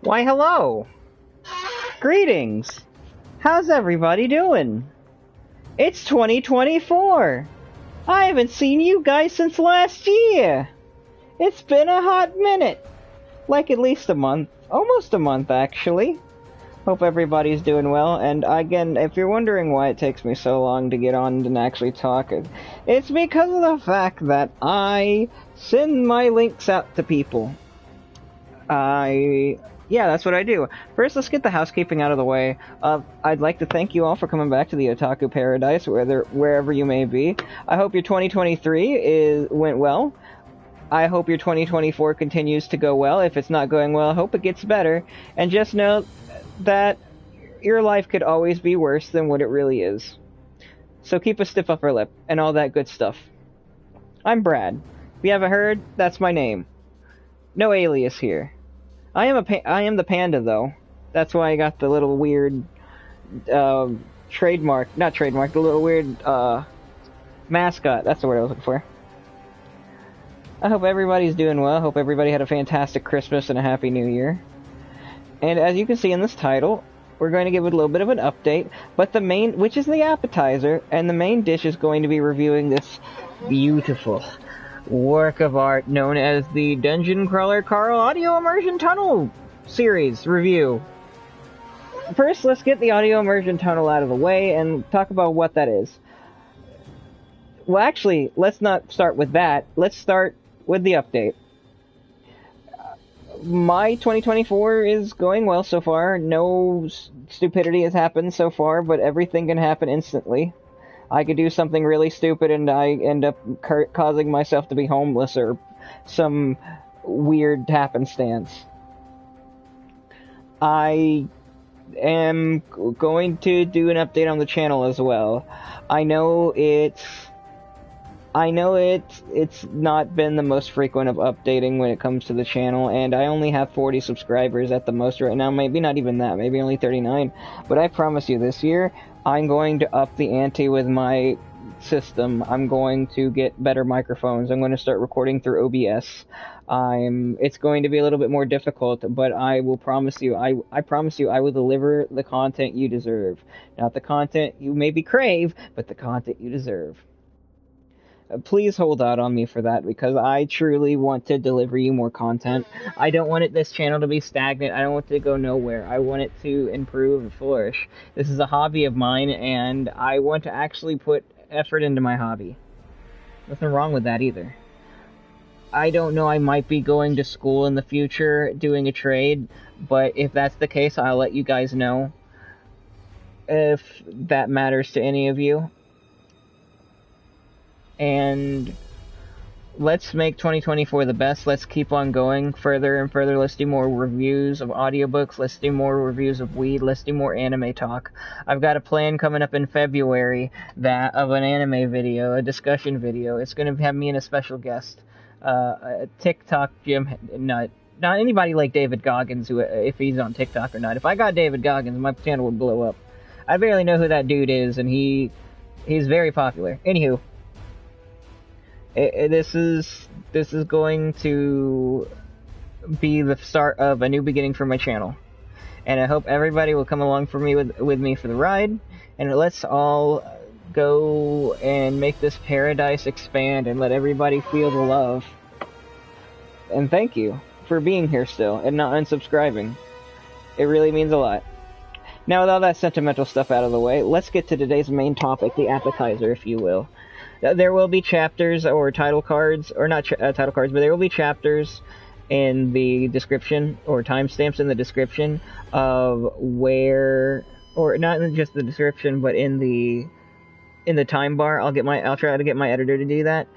Why, hello! Greetings! How's everybody doing? It's 2024! I haven't seen you guys since last year! It's been a hot minute! Like at least a month. Almost a month, actually. Hope everybody's doing well, and again, if you're wondering why it takes me so long to get on and actually talk, it's because of the fact that I send my links out to people. Yeah, that's what I do. First, let's get the housekeeping out of the way. I'd like to thank you all for coming back to the Otaku Paradise, wherever you may be. I hope your 2023 went well. I hope your 2024 continues to go well. If it's not going well, I hope it gets better. And just know that your life could always be worse than what it really is. So keep a stiff upper lip, and all that good stuff. I'm Brad. If you haven't heard, that's my name. No alias here. I am the panda, though. That's why I got the little weird, not trademark, the little weird, mascot. That's the word I was looking for. I hope everybody's doing well. I hope everybody had a fantastic Christmas and a Happy New Year. And as you can see in this title, we're going to give it a little bit of an update, but which is the appetizer, and the main dish is going to be reviewing this beautiful work of art known as the Dungeon Crawler Carl Audio Immersion Tunnel series review. First, let's get the Audio Immersion Tunnel out of the way and talk about what that is. Well, actually, let's not start with that. Let's start with the update. My 2024 is going well so far. No stupidity has happened so far, but everything can happen instantly. I could do something really stupid and I end up causing myself to be homeless or some weird happenstance. I am going to do an update on the channel as well. I know it's not been the most frequent of updating when it comes to the channel, and I only have 40 subscribers at the most right now, maybe not even that, maybe only 39, but I promise you this year, I'm going to up the ante with my system. I'm going to get better microphones. I'm going to start recording through OBS. It's going to be a little bit more difficult, but I will promise you, I promise you I will deliver the content you deserve. Not the content you maybe crave, but the content you deserve. Please hold out on me for that, because I truly want to deliver you more content. I don't want this channel to be stagnant. I don't want it to go nowhere. I want it to improve and flourish. This is a hobby of mine, and I want to actually put effort into my hobby. Nothing wrong with that either. I don't know, I might be going to school in the future, doing a trade, but if that's the case, I'll let you guys know if that matters to any of you. And let's make 2024 the best. Let's keep on going further and further. Let's do more reviews of audiobooks. Let's do more reviews of weed. Let's do more anime talk. I've got a plan coming up in February of an anime video, a discussion video. It's going to have me and a special guest, a TikTok gym nut. Not anybody like David Goggins, if he's on TikTok or not. If I got David Goggins, my channel would blow up. I barely know who that dude is, and he's very popular. Anywho. This is going to be the start of a new beginning for my channel, and I hope everybody will come along with me for the ride, and let's all go and make this paradise expand and let everybody feel the love. And thank you for being here still and not unsubscribing. It really means a lot. Now, with all that sentimental stuff out of the way, let's get to today's main topic, the appetizer, if you will. There will be chapters or title cards, or not title cards, but there will be chapters in the description, or timestamps in the description of where, or not in just the description, but in the time bar. I'll try to get my editor to do that,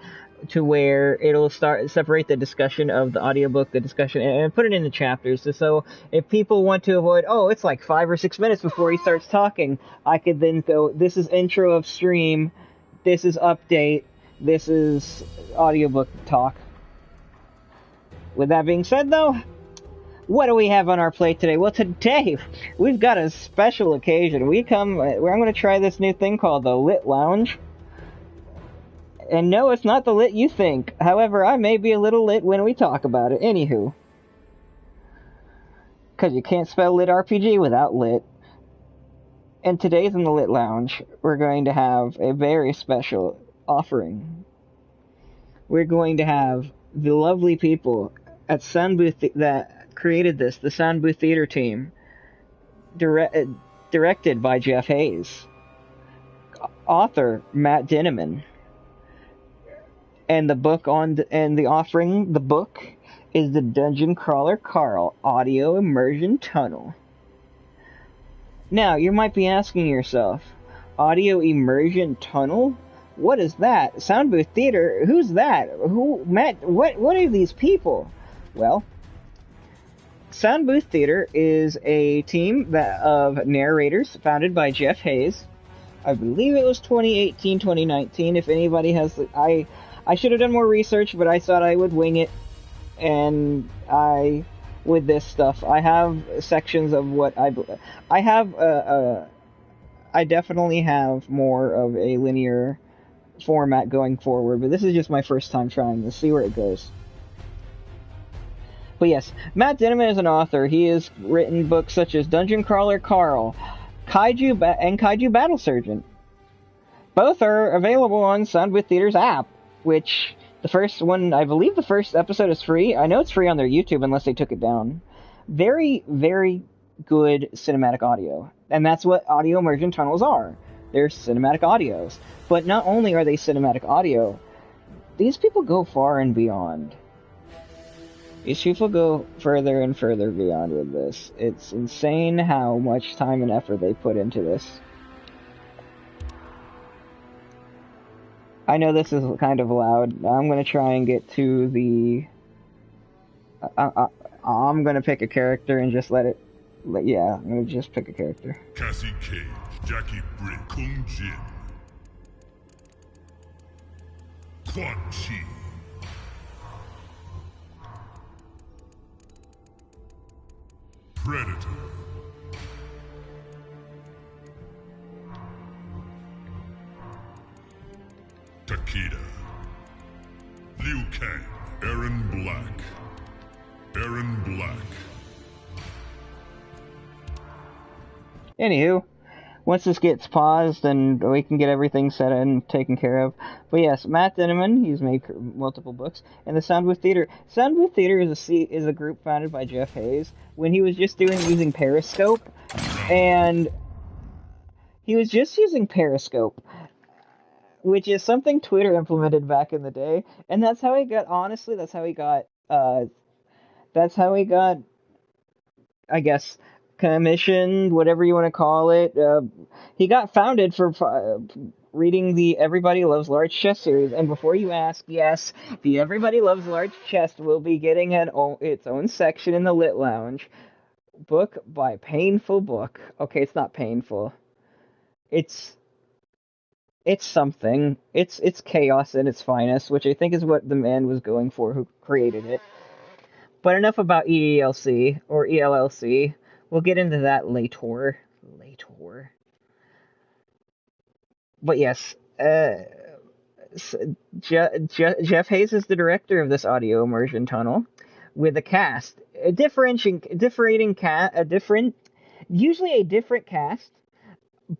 to where it'll separate the discussion of the audiobook, the discussion, and put it into chapters. So if people want to avoid, it's like 5 or 6 minutes before he starts talking, I could then go, this is intro of stream, this is update, this is audiobook talk. With that being said, though, what do we have on our plate today? Well, today, we've got a special occasion. I'm going to try this new thing called the Lit Lounge. And no, it's not the lit you think. However, I may be a little lit when we talk about it. Anywho. because you can't spell LitRPG without lit. And today's in the Lit Lounge, we're going to have a very special offering. We're going to have the lovely people at Soundbooth that created this, the Soundbooth Theater team, directed by Jeff Hayes, author Matt Dinniman, and the book and the offering. The book is the Dungeon Crawler Carl Audio Immersion Tunnel. Now, you might be asking yourself, Audio Immersion Tunnel? What is that? Soundbooth Theater? Who's that? Who, Matt? What are these people? Well, Soundbooth Theater is a team of narrators founded by Jeff Hayes. I believe it was 2018, 2019. If anybody has, I should have done more research, but I thought I would wing it, and with this stuff, I have sections of what I have. I definitely have more of a linear format going forward, but this is just my first time trying this. See where it goes. But yes, Matt Dinniman is an author. He has written books such as Dungeon Crawler Carl, and Kaiju Battle Surgeon. Both are available on Soundbooth Theater's app, which the first one, I believe the first episode is free. I know it's free on their YouTube unless they took it down. Very, very good cinematic audio. And that's what audio immersion tunnels are. They're cinematic audios. But not only are they cinematic audio, these people go far and beyond. These people go further and further beyond with this. It's insane how much time and effort they put into this. I know this is kind of loud. I'm going to try and get to the... I'm going to pick a character and just let it... Yeah, I'm going to just pick a character. Cassie Cage, Jackie Britt, Kung Jin. Quan Chi. Predator. Takeda. Liu Kang. Aaron Black. Anywho, once this gets paused and we can get everything set and taken care of. But yes, Matt Dinniman, he's made multiple books, and the Soundbooth Theater. Soundbooth Theater is a group founded by Jeff Hayes when he was just using Periscope, and he was just using Periscope, which is something Twitter implemented back in the day, and that's how he got, honestly, that's how he got, I guess, commissioned, whatever you want to call it. He got founded for reading the Everybody Loves Large Chess series, and before you ask, yes, the Everybody Loves Large Chess will be getting its own section in the Lit Lounge. Book by Painful Book. Okay, it's not painful. It's something. It's chaos in its finest, which I think is what the man was going for who created it. But enough about ELC, or ELLC. We'll get into that later. But yes, Jeff Hayes is the director of this audio immersion tunnel, with a cast, usually a different cast,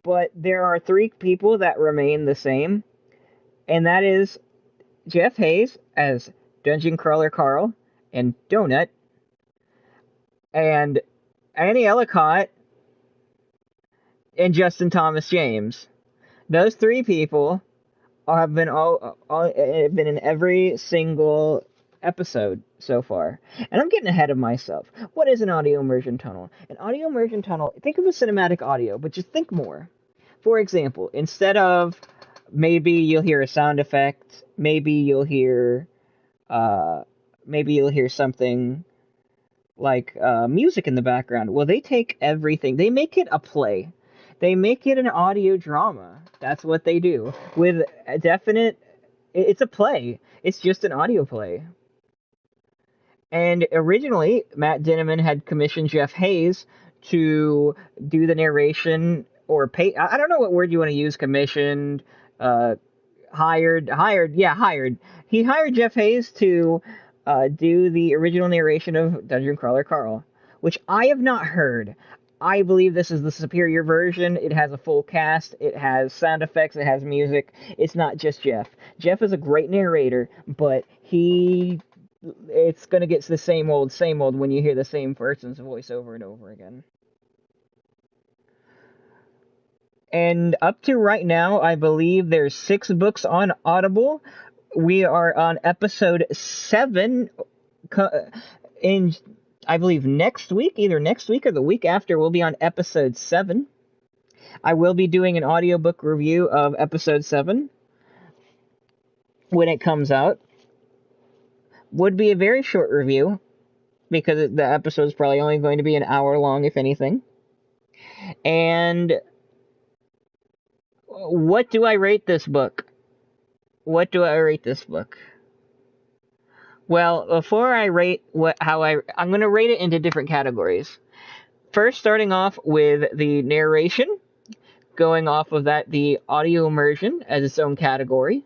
but there are three people that remain the same, and that is Jeff Hayes as Dungeon Crawler Carl and Donut, and Annie Ellicott and Justin Thomas James. Those three people have been been in every single episode so far. And I'm getting ahead of myself. What is an audio immersion tunnel? An audio immersion tunnel, think of a cinematic audio, but just think more. For example, instead of maybe you'll hear a sound effect, maybe you'll hear something like music in the background. Well, they take everything. They make it a play. They make it an audio drama. That's what they do. With a definite... It's a play. It's just an audio play. And originally, Matt Dinniman had commissioned Jeff Hayes to do the narration or pay... I don't know what word you want to use. Commissioned, hired. Yeah, hired. He hired Jeff Hayes to do the original narration of Dungeon Crawler Carl. which I have not heard. I believe this is the superior version. It has a full cast, it has sound effects, it has music. It's not just Jeff. Jeff is a great narrator, but it's gonna get the same old when you hear the same person's voice over and over again. And up to right now, I believe there's 6 books on Audible. We are on episode 7 in, I believe, next week. Either next week or the week after, we'll be on episode 7. I will be doing an audiobook review of episode 7 when it comes out. Would be a very short review, because the episode is probably only going to be an hour long, if anything. And what do I rate this book? What do I rate this book? Well, before I rate I'm going to rate it into different categories. First, starting off with the narration, going off of that, the audio immersion as its own category,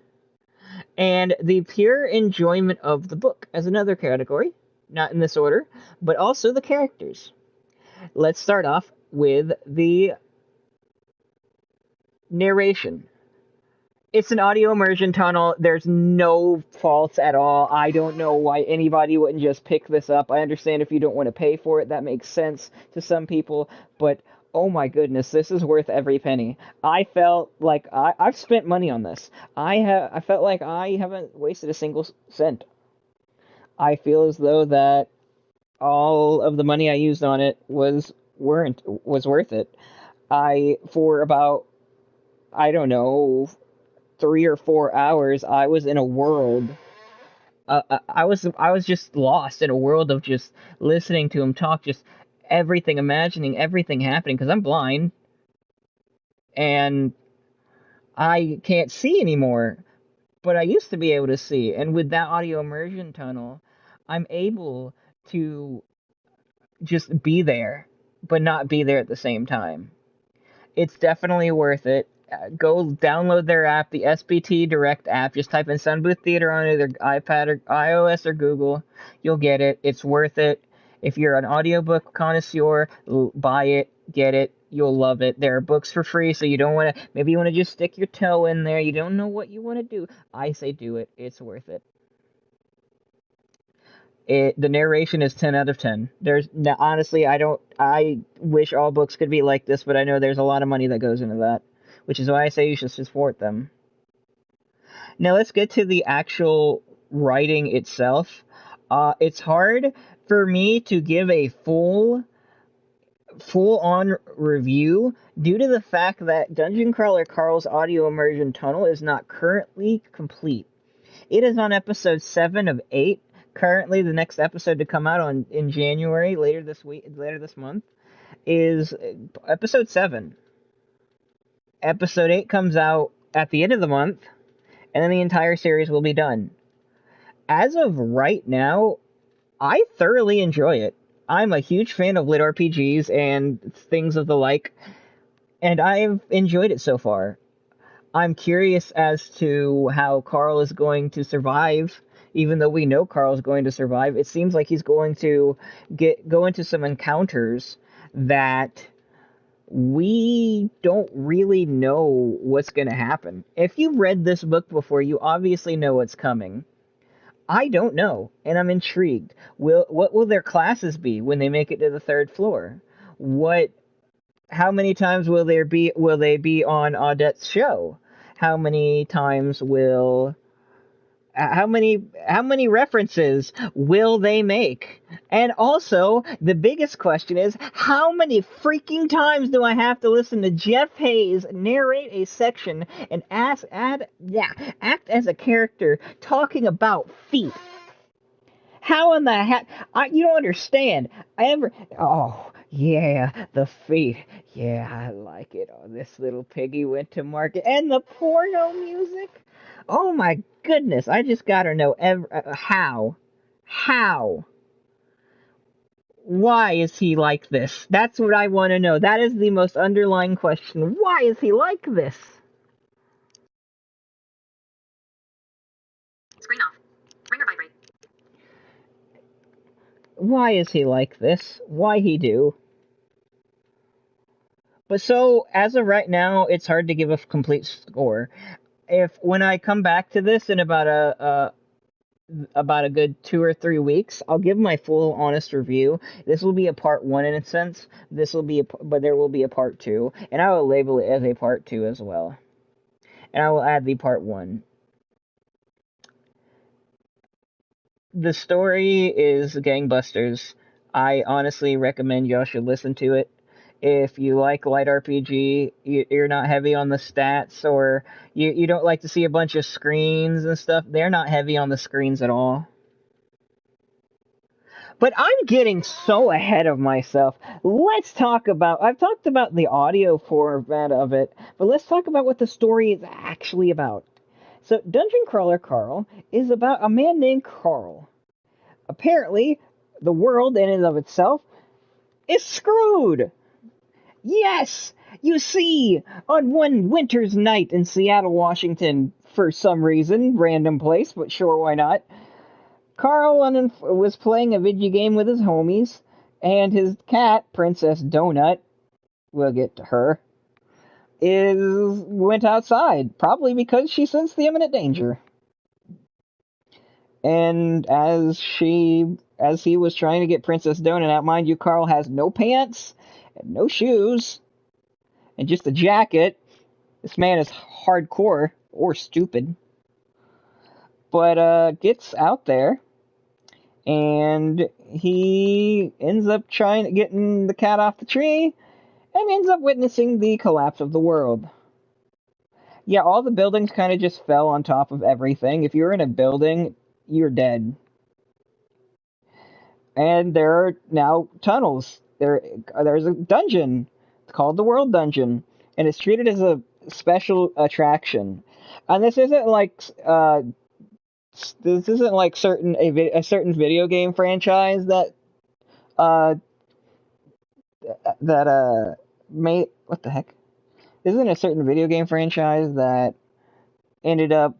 and the pure enjoyment of the book as another category, not in this order, but also the characters. Let's start off with the narration. It's an audio immersion tunnel. There's no faults at all. I don't know why anybody wouldn't just pick this up. I understand if you don't want to pay for it, that makes sense to some people, but oh my goodness, this is worth every penny. I felt like I've spent money on this. I felt like I haven't wasted a single cent. I feel as though that all of the money I used on it was worth it. For about, I don't know, 3 or 4 hours, I was in a world. I was just lost in a world of just listening to him talk, just everything, imagining everything happening, because I'm blind and I can't see anymore, but I used to be able to see. And with that audio immersion tunnel, I'm able to just be there, but not be there at the same time. It's definitely worth it. Go download their app, the SBT Direct app. Just type in Sunbooth Theater on either iPad or iOS or Google. You'll get it. It's worth it. If you're an audiobook connoisseur, buy it, get it. You'll love it. There are books for free, so you don't want to, maybe you want to just stick your toe in there. You don't know what you want to do. I say do it. It's worth it. The narration is 10 out of 10. Honestly, I wish all books could be like this, but I know there's a lot of money that goes into that, which is why I say you should support them. Now let's get to the actual writing itself. It's hard for me to give a full-on review due to the fact that Dungeon Crawler Carl's audio immersion tunnel is not currently complete. It is on episode 7 of 8. Currently, the next episode to come out in January, later this month, is episode 7. Episode 8 comes out at the end of the month, and then the entire series will be done. As of right now, I thoroughly enjoy it. I'm a huge fan of LitRPGs and things of the like, and I've enjoyed it so far. I'm curious as to how Carl is going to survive. Even though we know Carl's going to survive, it seems like he's going to go into some encounters that we don't really know what's going to happen. If you've read this book before, you obviously know what's coming. I don't know, and I'm intrigued. What will their classes be when they make it to the 3rd floor? How many times will they be on Audette's show? How many times will how many references will they make? And also, the biggest question is, how many freaking times do I have to listen to Jeff Hayes narrate a section and act as a character talking about feet? How in the heck? You don't understand. Oh, yeah, the feet. Yeah, I like it. Oh, this little piggy went to market. And the porno music? Oh my goodness, I just gotta know how. How? Why is he like this? That's what I want to know. That is the most underlying question. Why is he like this? Screen off. Ringer vibrate. Why is he like this? Why he do? But so, as of right now, it's hard to give a complete score. When I come back to this in about a good 2 or 3 weeks, I'll give my full honest review. This will be a part one in a sense. But there will be a part two, and I will label it as a part two as well. And I will add the part one. The story is gangbusters. I honestly recommend y'all should listen to it. If you like light RPG, you're not heavy on the stats, or you don't like to see a bunch of screens and stuff, they're not heavy on the screens at all. But I'm getting so ahead of myself. I've talked about the audio format of it, but let's talk about what the story is actually about. So, Dungeon Crawler Carl is about a man named Carl. Apparently, the world in and of itself is screwed. Yes! You see, on one winter's night in Seattle, Washington, for some reason, random place, but sure, why not? Carl was playing a video game with his homies, and his cat, Princess Donut, we'll get to her, went outside, probably because she sensed the imminent danger. And as he was trying to get Princess Donut out, mind you, Carl has no pants, and no shoes, and just a jacket. This man is hardcore, or stupid. But, gets out there, and he ends up getting the cat off the tree, and ends up witnessing the collapse of the world. Yeah, all the buildings kind of just fell on top of everything. If you're in a building, you're dead. And there are now tunnels. There's a dungeon. It's called the World Dungeon, and it's treated as a special attraction. And this isn't like a certain video game franchise that made what the heck? Isn't a certain video game franchise that ended up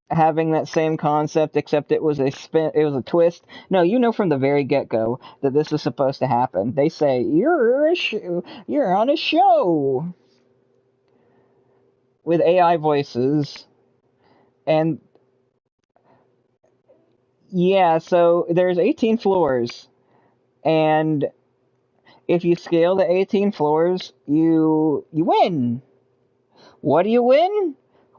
having that same concept, except it was a twist. No, from the very get-go that this is supposed to happen. They say, you're on a show with AI voices. And yeah, so there's 18 floors, and if you scale the 18 floors, you win. What do you win?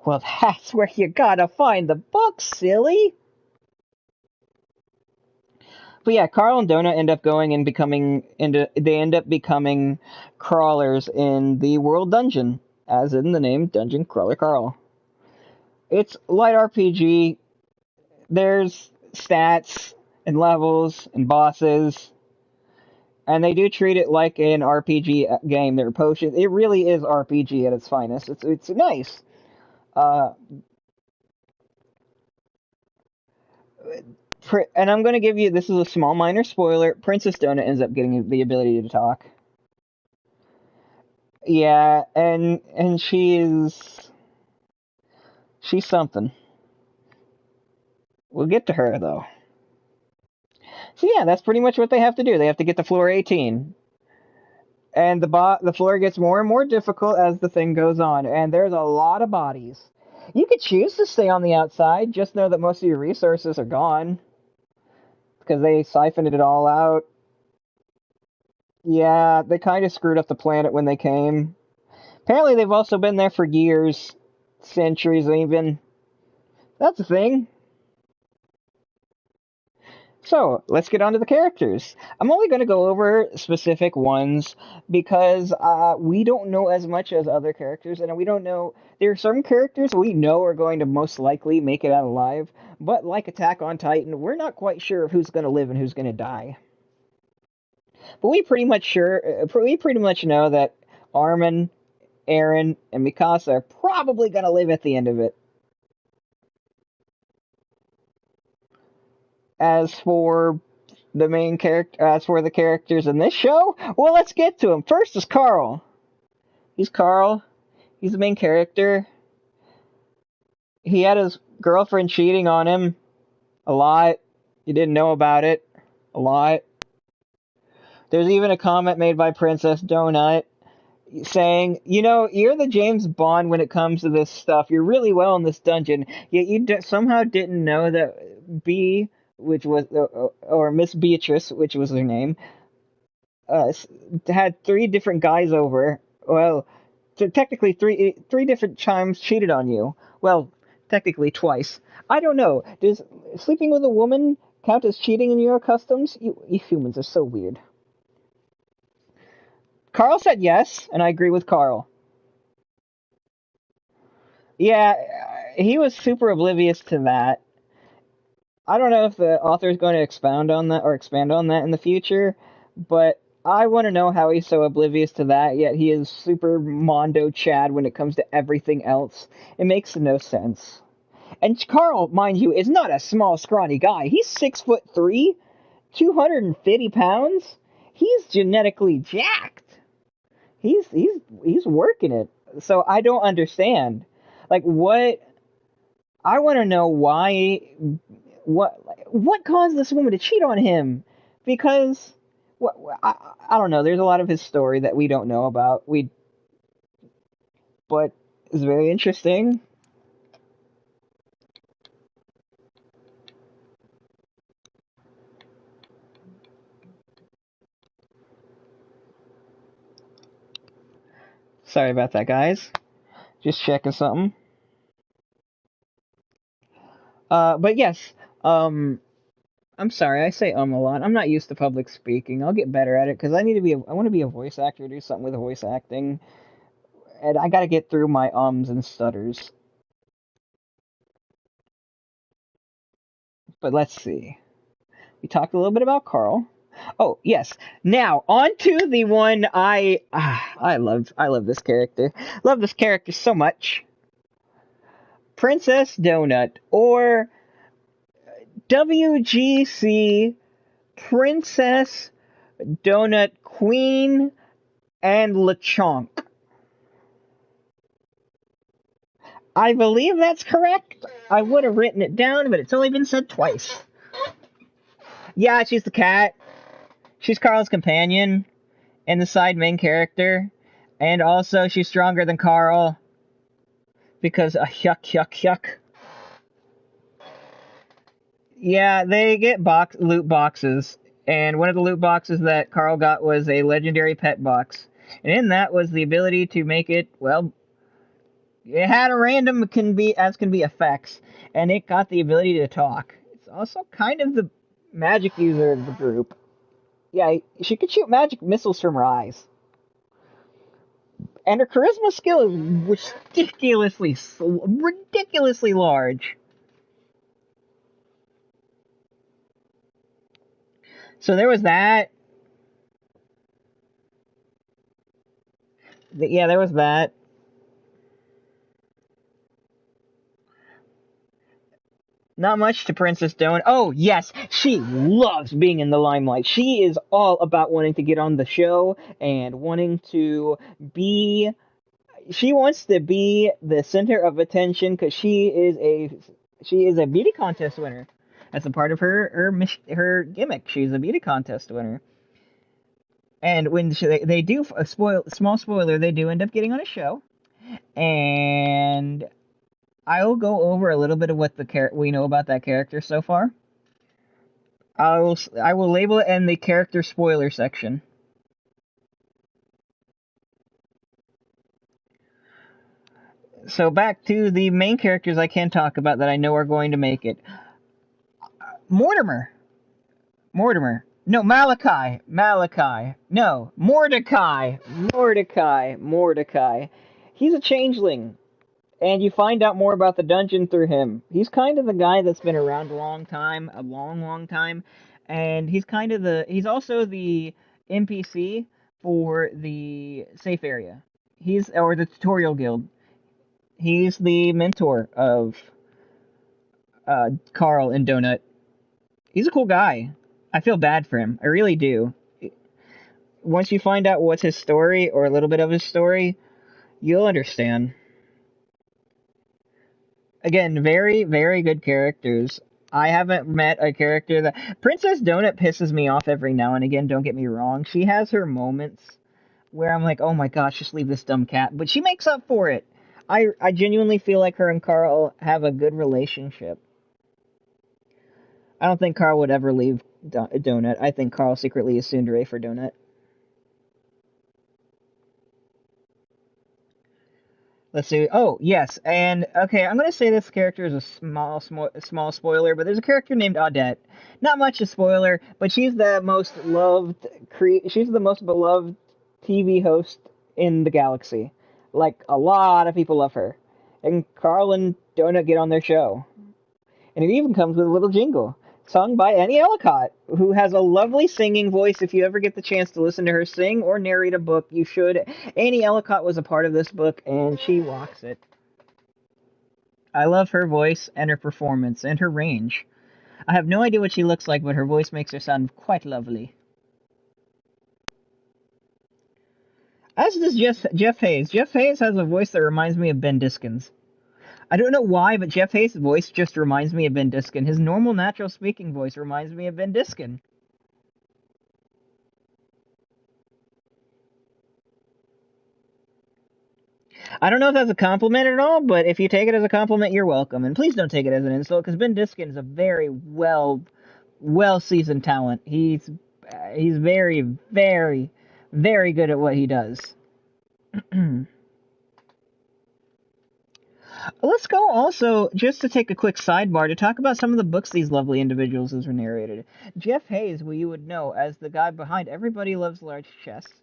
Well, that's where you gotta find the book, silly. But yeah, Carl and Donut end up they end up becoming crawlers in the World Dungeon, as in the name Dungeon Crawler Carl. It's light RPG. There's stats and levels and bosses, and they do treat it like an RPG game. There are potions. It really is RPG at its finest. It's nice. And I'm going to give you, this is a small minor spoiler, Princess Donut ends up getting the ability to talk. Yeah, and she's something. We'll get to her, though. So yeah, that's pretty much what they have to do. They have to get to floor 18. And the floor gets more and more difficult as the thing goes on, and there's a lot of bodies. You could choose to stay on the outside, just know that most of your resources are gone, because they siphoned it all out. Yeah, they kind of screwed up the planet when they came. Apparently they've also been there for years, centuries even. That's a thing. So, let's get on to the characters. I'm only going to go over specific ones because we don't know as much as other characters, and we don't know. There are some characters we know are going to most likely make it out alive, but like Attack on Titan, we're not quite sure of who's going to live and who's going to die. But we pretty much know that Armin, Eren, and Mikasa are probably going to live at the end of it. As for the characters in this show, well, let's get to them. First is Carl. He's Carl. He's the main character. He had his girlfriend cheating on him a lot. He didn't know about it. A lot. There's even a comment made by Princess Donut saying, you know, you're the James Bond when it comes to this stuff. You're really well in this dungeon, yet you somehow didn't know that B, which was, or Miss Beatrice, which was her name, had 3 different guys over. Well, technically three different times cheated on you. Well, technically twice. I don't know. Does sleeping with a woman count as cheating in your customs? You humans are so weird. Carl said yes, and I agree with Carl. Yeah, he was super oblivious to that. I don't know if the author is going to expound on that or expand on that in the future, but I want to know how he's so oblivious to that, yet he is super Mondo Chad when it comes to everything else. It makes no sense. And Carl, mind you, is not a small, scrawny guy. He's 6'3", 250 pounds. He's genetically jacked. He's working it. So I don't understand. Like what? I want to know why. What caused this woman to cheat on him? Because what I don't know. There's a lot of his story that we don't know about. But it's very interesting. Sorry about that, guys. Just checking something. But yes. I'm sorry, I say a lot. I'm not used to public speaking. I'll get better at it because I want to be a voice actor, do something with voice acting, and I got to get through my ums and stutters. But let's see. We talked a little bit about Carl. Oh yes. Now on to the one I love this character. Love this character so much. Princess Donut, or WGC Princess Donut Queen and LeChonk. I believe that's correct. I would have written it down, but it's only been said twice. Yeah, she's the cat. She's Carl's companion and the side main character. And also, she's stronger than Carl. Because, yuck. Yeah, they get loot boxes. And one of the loot boxes that Carl got was a legendary pet box. And in that was the ability to make it, well, it had a random can be effects, and it got the ability to talk. It's also kind of the magic user of the group. Yeah, she could shoot magic missiles from her eyes. And her charisma skill is ridiculously large. So there was that. Yeah, there was that. Not much to Princess Dawn. Oh, yes, she loves being in the limelight. She is all about wanting to get on the show and wanting to be. She wants to be the center of attention because she is a beauty contest winner. That's a part of her gimmick. She's a beauty contest winner. And when they do a small spoiler, they do end up getting on a show, and I will go over a little bit of what we know about that character so far. I will label it in the character spoiler section. So back to the main characters I can talk about that I know are going to make it. Mortimer. No, Malachi. No, Mordecai. He's a changeling. And you find out more about the dungeon through him. He's kind of the guy that's been around a long time. And he's also the NPC for the safe area. Or the tutorial guild. He's the mentor of Carl and Donut. He's a cool guy. I feel bad for him. I really do. Once you find out what's his story, or a little bit of his story, you'll understand. Again, very, very good characters. I haven't met a character that... Princess Donut pisses me off every now and again, don't get me wrong. She has her moments where I'm like, oh my gosh, just leave this dumb cat. But she makes up for it. I genuinely feel like her and Carl have a good relationship. I don't think Carl would ever leave Donut. I think Carl secretly is tsundere for Donut. Let's see. Oh, yes. And, okay, I'm going to say this character is a small spoiler, but there's a character named Odette. Not much a spoiler, but she's the most she's the most beloved TV host in the galaxy. Like, a lot of people love her. And Carl and Donut get on their show. And it even comes with a little jingle, sung by Annie Ellicott, who has a lovely singing voice. If you ever get the chance to listen to her sing or narrate a book, you should. Annie Ellicott was a part of this book, and she rocks it. I love her voice and her performance and her range. I have no idea what she looks like, but her voice makes her sound quite lovely. As does Jeff Hayes. Jeff Hayes has a voice that reminds me of Ben Diskins. I don't know why, but Jeff Hayes' voice just reminds me of Ben Diskin. His normal, natural speaking voice reminds me of Ben Diskin. I don't know if that's a compliment at all, but if you take it as a compliment, you're welcome. And please don't take it as an insult, because Ben Diskin is a very well-seasoned talent. He's very, very, very good at what he does. Let's go also, just to take a quick sidebar, to talk about some of the books these lovely individuals have narrated. Jeff Hayes, who you would know as the guy behind Everybody Loves Large Chests,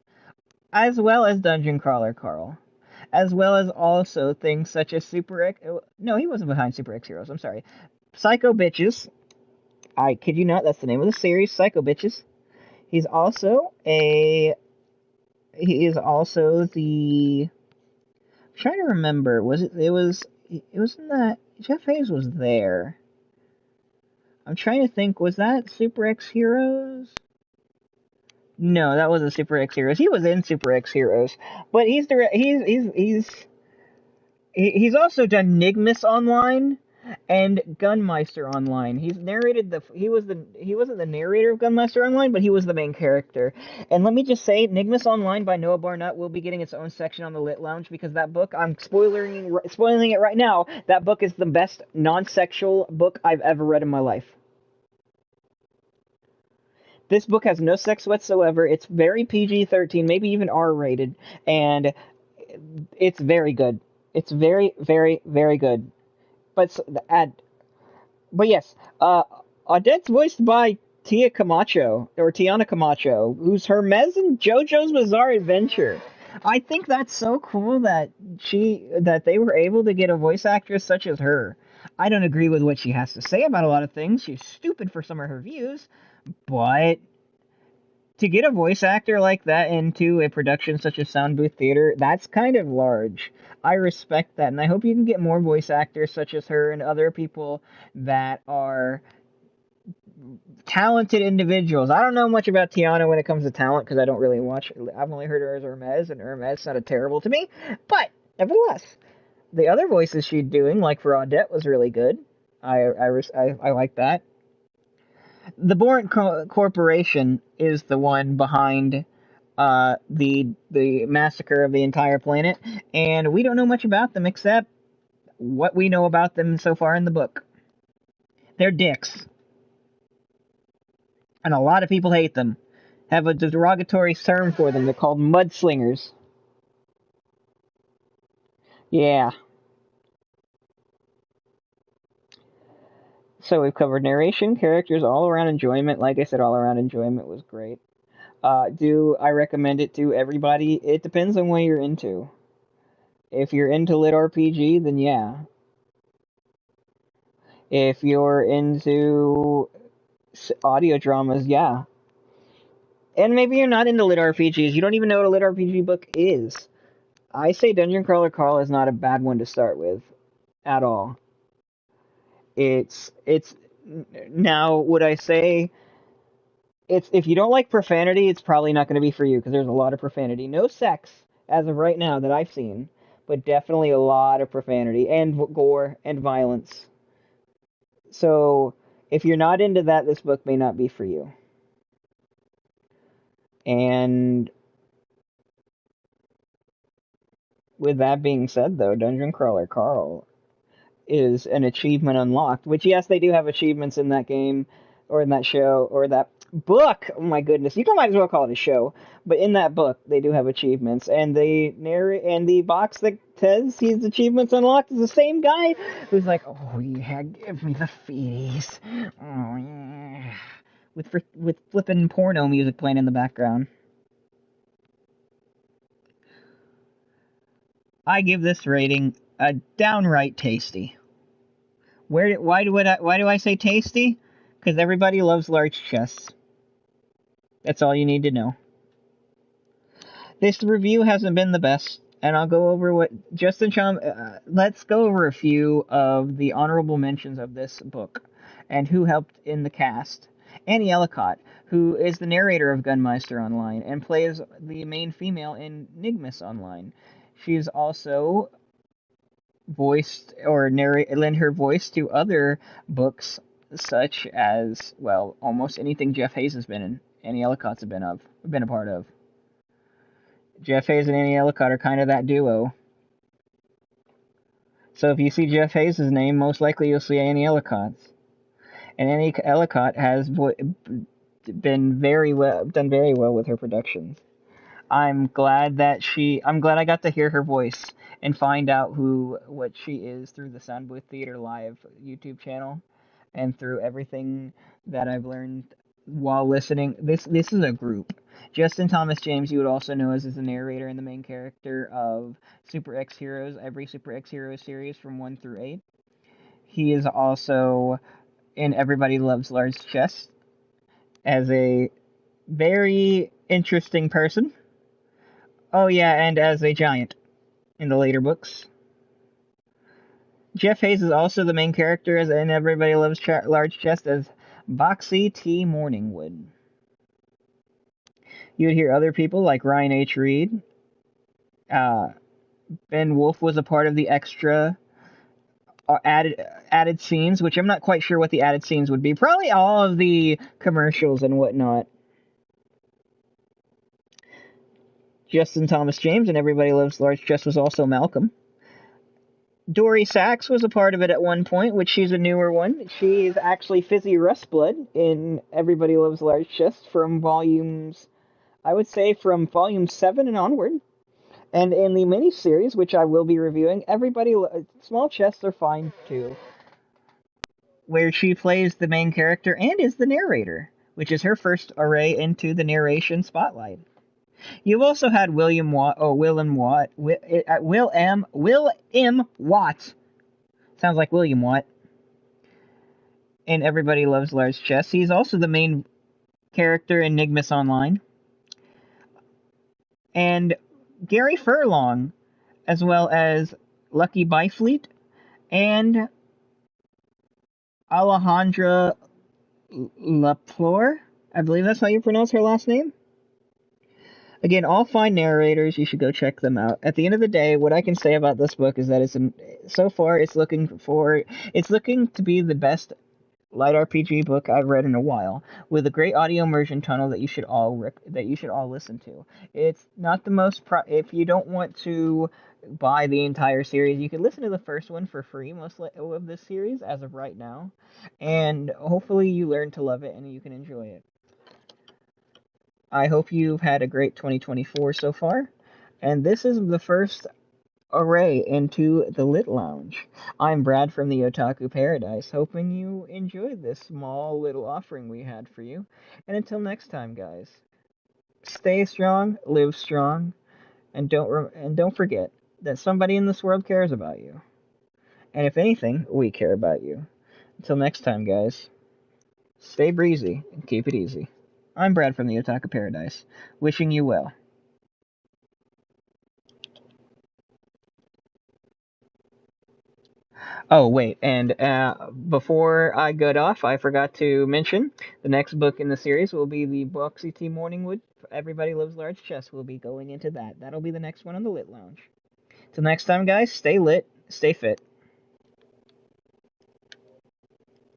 as well as Dungeon Crawler Carl, as well as also things such as Super X... No, he wasn't behind Super X Heroes, I'm sorry. Psycho Bitches. I kid you not, that's the name of the series, Psycho Bitches. He's also a... He is also the... I'm trying to remember. It wasn't that Jeff Hayes was there. I'm trying to think, was that Super X Heroes? No, that wasn't Super X Heroes. He was in Super X Heroes, but he's also done Nigmus Online and Gunmeister Online. He wasn't the narrator of Gunmeister Online, but he was the main character. And let me just say, Nigmus Online by Noah Barnett will be getting its own section on the Lit Lounge, because that book, I'm spoiling it right now, that book is the best non-sexual book I've ever read in my life. This book has no sex whatsoever. It's very PG-13, maybe even R-rated, and it's very good. It's very, very, very good. But yes, Odette's voiced by Tiana Camacho, who's Hermes in JoJo's Bizarre Adventure. I think that's so cool that they were able to get a voice actress such as her. I don't agree with what she has to say about a lot of things. She's stupid for some of her views, but to get a voice actor like that into a production such as Sound Booth Theater, that's kind of large. I respect that, and I hope you can get more voice actors such as her and other people that are talented individuals. I don't know much about Tiana when it comes to talent, because I don't really watch. I've only heard her as Hermes, and Hermes sounded terrible to me. But, nevertheless, the other voices she's doing, like for Odette, was really good. I like that. The Borant Corporation is the one behind the massacre of the entire planet, and we don't know much about them except what we know about them so far in the book. They're dicks. And a lot of people hate them. Have a derogatory term for them. They're called mudslingers. Yeah. So we've covered narration, characters, all-around enjoyment. Like I said, all-around enjoyment was great. Do I recommend it to everybody? It depends on what you're into. If you're into LitRPG, then yeah. If you're into audio dramas, yeah. And maybe you're not into LitRPGs. You don't even know what a LitRPG book is. I say Dungeon Crawler Carl is not a bad one to start with. At all. It's now, would I say if you don't like profanity, it's probably not going to be for you, because there's a lot of profanity. No sex as of right now that I've seen, but definitely a lot of profanity and gore and violence. So If you're not into that, this book may not be for you. And with that being said, though, Dungeon Crawler Carl is an achievement unlocked, which, yes, they do have achievements in that game, or in that show, or that book. Oh my goodness, you might as well call it a show. But in that book, they do have achievements, and they narrate, and the box that says he's achievements unlocked is the same guy who's like, "Oh yeah, give me the feeties." Oh yeah, with flippin' porno music playing in the background. I give this rating a downright tasty. Why do I say tasty? Because everybody loves large chests. That's all you need to know. This review hasn't been the best, and I'll go over what Justin Chum. Let's go over a few of the honorable mentions of this book, and who helped in the cast. Annie Ellicott, who is the narrator of Gunmeister Online and plays the main female in Nigmas Online. She's also voiced or lend her voice to other books such as, well, almost anything Jeff Hayes has been in. Annie Ellicott's been a part of. Jeff Hayes and Annie Ellicott are kind of that duo. So if you see Jeff Hayes' name, most likely you'll see Annie Ellicott's. And Annie Ellicott has done very well with her productions. I'm glad I got to hear her voice and find out what she is through the Soundbooth Theater Live YouTube channel and through everything that I've learned while listening. This is a group. Justin Thomas James, you would also know as the narrator and the main character of Super X Heroes, every Super X Heroes series from 1 through 8. He is also in Everybody Loves Large Chests as a very interesting person. Oh yeah, and as a giant in the later books. Jeff Hayes is also the main character in Everybody Loves Large Chest as Boxy T. Morningwood. You would hear other people like Ryan H. Reed. Ben Wolf was a part of the extra added scenes, which I'm not quite sure what the added scenes would be. Probably all of the commercials and whatnot. Justin Thomas James and Everybody Loves Large Chest was also Malcolm. Dory Sachs was a part of it at one point, which she's a newer one. She is actually Fizzy Rustblood in Everybody Loves Large Chest from volumes, I would say from volume 7 and onward. And in the miniseries, which I will be reviewing, Small Chests Are Fine too, where she plays the main character and is the narrator, which is her first array into the narration spotlight. You've also had Will M. Watt. Sounds like William Watt. And Everybody Loves Large Chests. He's also the main character in Nigmas Online. And Gary Furlong, as well as Lucky Byfleet and Alejandra Laplore. I believe that's how you pronounce her last name. Again, all fine narrators. You should go check them out. At the end of the day, what I can say about this book is that so far it's looking to be the best light RPG book I've read in a while, with a great audio immersion tunnel that you should all listen to. It's not the most if you don't want to buy the entire series, you can listen to the first one for free, most of this series as of right now, and hopefully you learn to love it and you can enjoy it. I hope you've had a great 2024 so far, and this is the first array into the Lit Lounge. I'm Brad from the Otaku Paradise, hoping you enjoyed this small little offering we had for you. And until next time, guys, stay strong, live strong, and don't forget that somebody in this world cares about you. And if anything, we care about you. Until next time, guys, stay breezy and keep it easy. I'm Brad from the Otaku Paradise, wishing you well. Oh, wait, and before I got off, I forgot to mention the next book in the series will be the Boxy T. Morningwood. Everybody Loves Large Chests. We'll be going into that. That'll be the next one on the Lit Lounge. Till next time, guys, stay lit, stay fit.